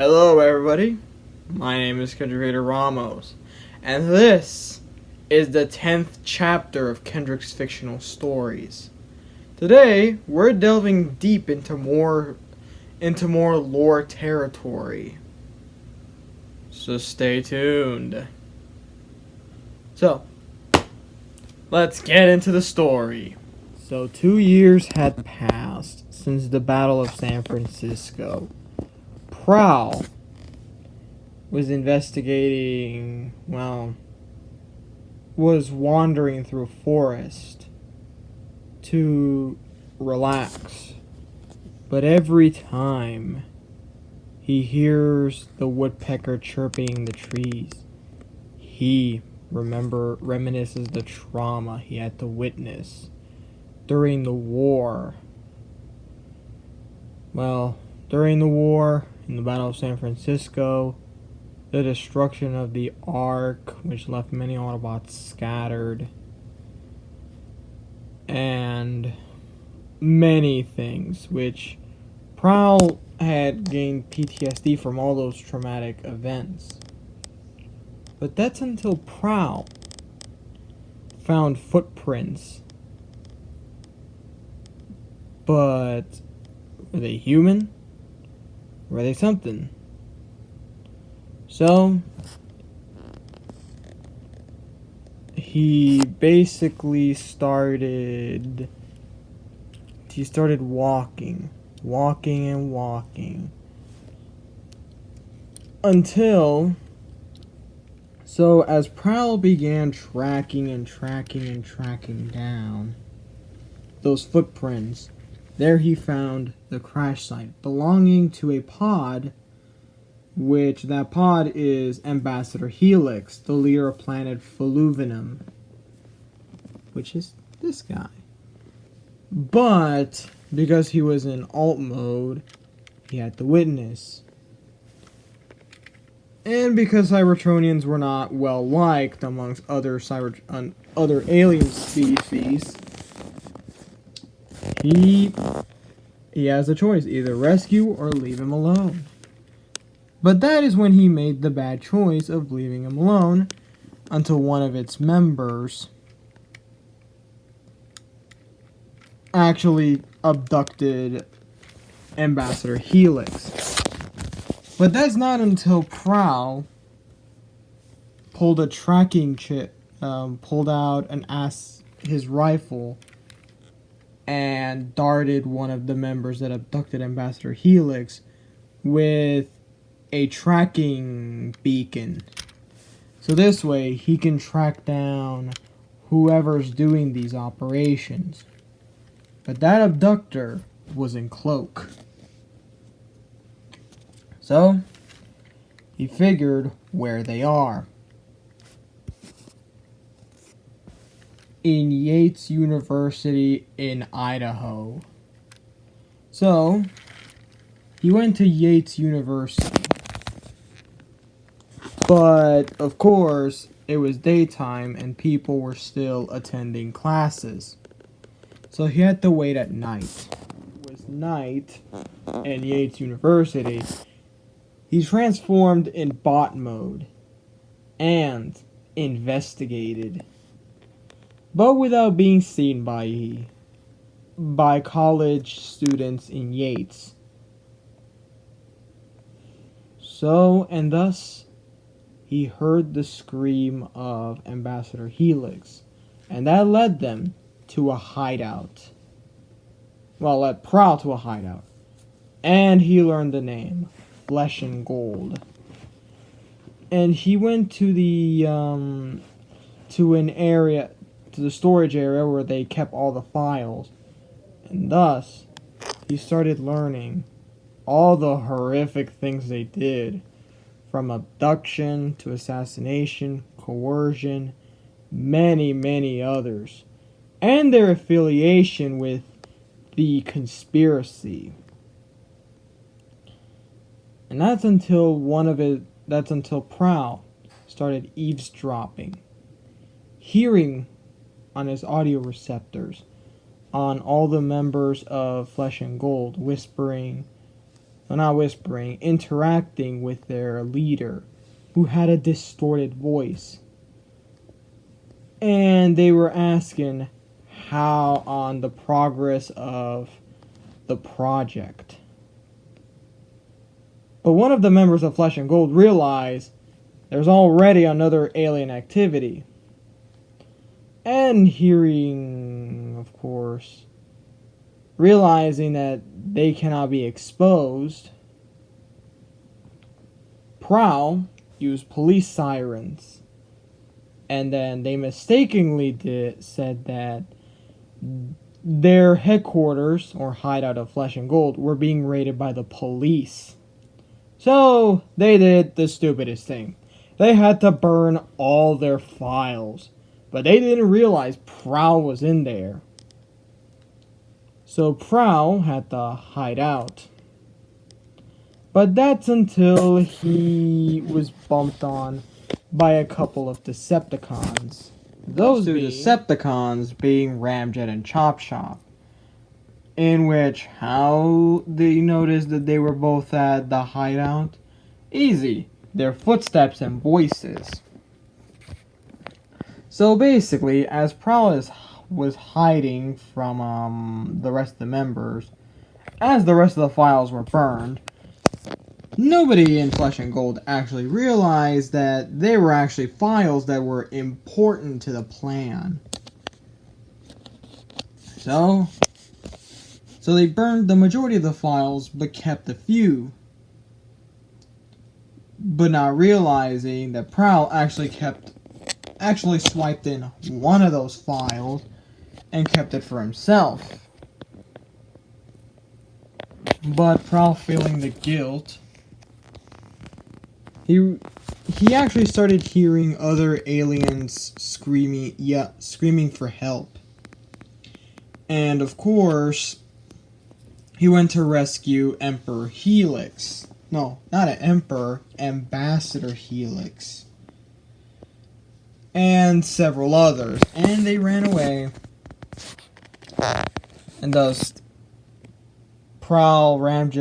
Hello, everybody. My name is Kendrick Raider Ramos, and this is the 10th chapter of Kendrick's fictional stories. Today, we're delving deep into more lore territory. So stay tuned. So, let's get into the story. So 2 years had passed since the Battle of San Francisco. Prowl was was wandering through a forest to relax. But every time he hears the woodpecker chirping the trees, he reminisces the trauma he had to witness during the war. During the war, in the Battle of San Francisco, the destruction of the Ark, which left many Autobots scattered, and many things, which Prowl had gained PTSD from all those traumatic events. But that's until Prowl found footprints. But were they human? Were they something? So he basically started walking until as Prowl began tracking down those footprints, there he found the crash site belonging to a pod, which that pod is Ambassador Helix, the leader of planet Feluvinum, which is this guy. But because he was in alt mode, he had to witness. And because Cybertronians were not well liked amongst other alien species, he has a choice: either rescue or leave him alone. But that is when he made the bad choice of leaving him alone, until one of its members actually abducted Ambassador Helix. But that's not until Prowl pulled a tracking chip, pulled out his rifle, and darted one of the members that abducted Ambassador Helix with a tracking beacon. So this way, he can track down whoever's doing these operations. But that abductor was in cloak. So he figured where they are. In Yates University in Idaho. So he went to Yates University. But, of course, it was daytime and people were still attending classes. So he had to wait at night. It was night in Yates University. He transformed in bot mode and investigated, but without being seen by college students in Yates. And thus, he heard the scream of Ambassador Helix, and that led them to a hideout. Led Prowl to a hideout. And he learned the name, Flesh and Gold. And he went to the storage area where they kept all the files. And thus, he started learning all the horrific things they did, from abduction to assassination, coercion, many, many others, and their affiliation with the conspiracy. And that's until Prowl started eavesdropping, hearing on his audio receptors on all the members of Flesh and Gold whispering well, not whispering, interacting with their leader, who had a distorted voice. And they were asking how on the progress of the project. But one of the members of Flesh and Gold realized there's already another alien activity. And hearing, of course, realizing that they cannot be exposed, Prowl used police sirens. And then they mistakenly said that their headquarters, or hideout of Flesh and Gold, were being raided by the police. So, they did the stupidest thing. They had to burn all their files. But they didn't realize Prowl was in there. So Prowl had to hide out. But that's until he was bumped on by a couple of Decepticons. Those two Decepticons being Ramjet and Chop Chop. In which, how did you notice that they were both at the hideout? Easy. Their footsteps and voices. So basically, as Prowl was hiding from the rest of the members, as the rest of the files were burned, nobody in Flesh and Gold actually realized that they were actually files that were important to the plan. So they burned the majority of the files, but kept a few. But not realizing that Prowl actually swiped in one of those files and kept it for himself. But Prowl, feeling the guilt, he actually started hearing other aliens screaming for help. And of course, he went to rescue Emperor Helix. No, not an Emperor, Ambassador Helix. And several others. And they ran away. And thus, Prowl and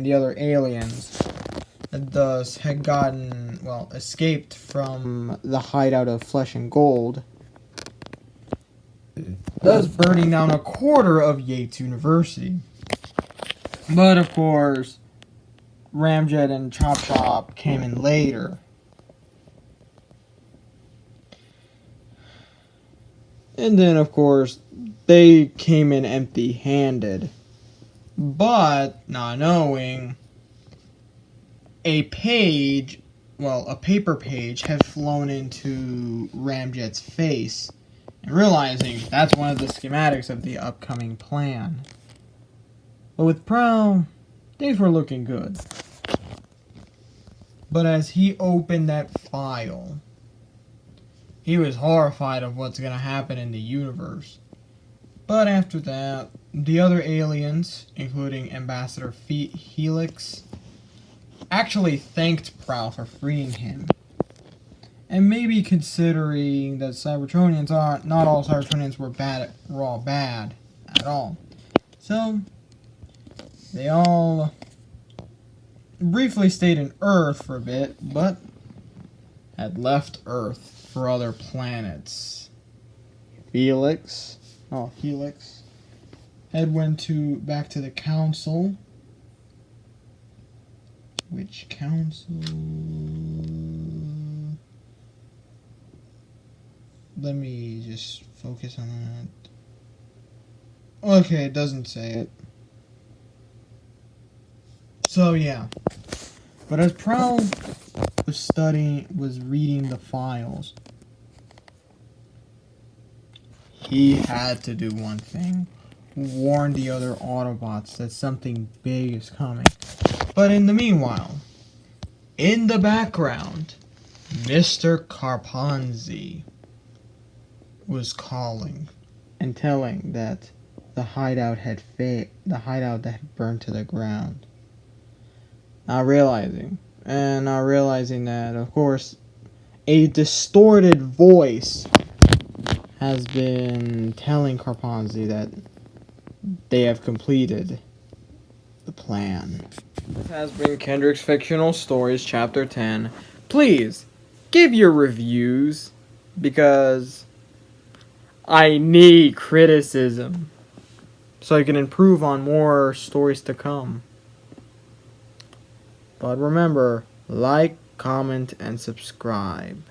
the other aliens thus had escaped from the hideout of Flesh and Gold, thus burning down a quarter of Yates University. But of course, Ramjet and Chop Chop came in later. And then, of course, they came in empty-handed. But, not knowing, a paper page had flown into Ramjet's face, and realizing that's one of the schematics of the upcoming plan. But with Prowl, things were looking good. But as he opened that file, he was horrified of what's going to happen in the universe. But after that, the other aliens, including Ambassador Helix, actually thanked Prowl for freeing him. And maybe considering that not all Cybertronians were all bad at all. So, they all briefly stayed in Earth for a bit, but had left Earth for other planets. Helix had went back to the council. Which council? Let me just focus on that. Okay, it doesn't say it. So yeah. But as Prowl was reading the files, he had to do one thing. Warn the other Autobots that something big is coming. But in the meanwhile, in the background, Mr. Carponzi was calling and telling that the hideout that had burned to the ground. Not realizing that, of course, a distorted voice has been telling Carponzi that they have completed the plan. This has been Kendrick's Fictional Stories, Chapter 10. Please, give your reviews, because I need criticism so I can improve on more stories to come. But remember, like, comment, and subscribe.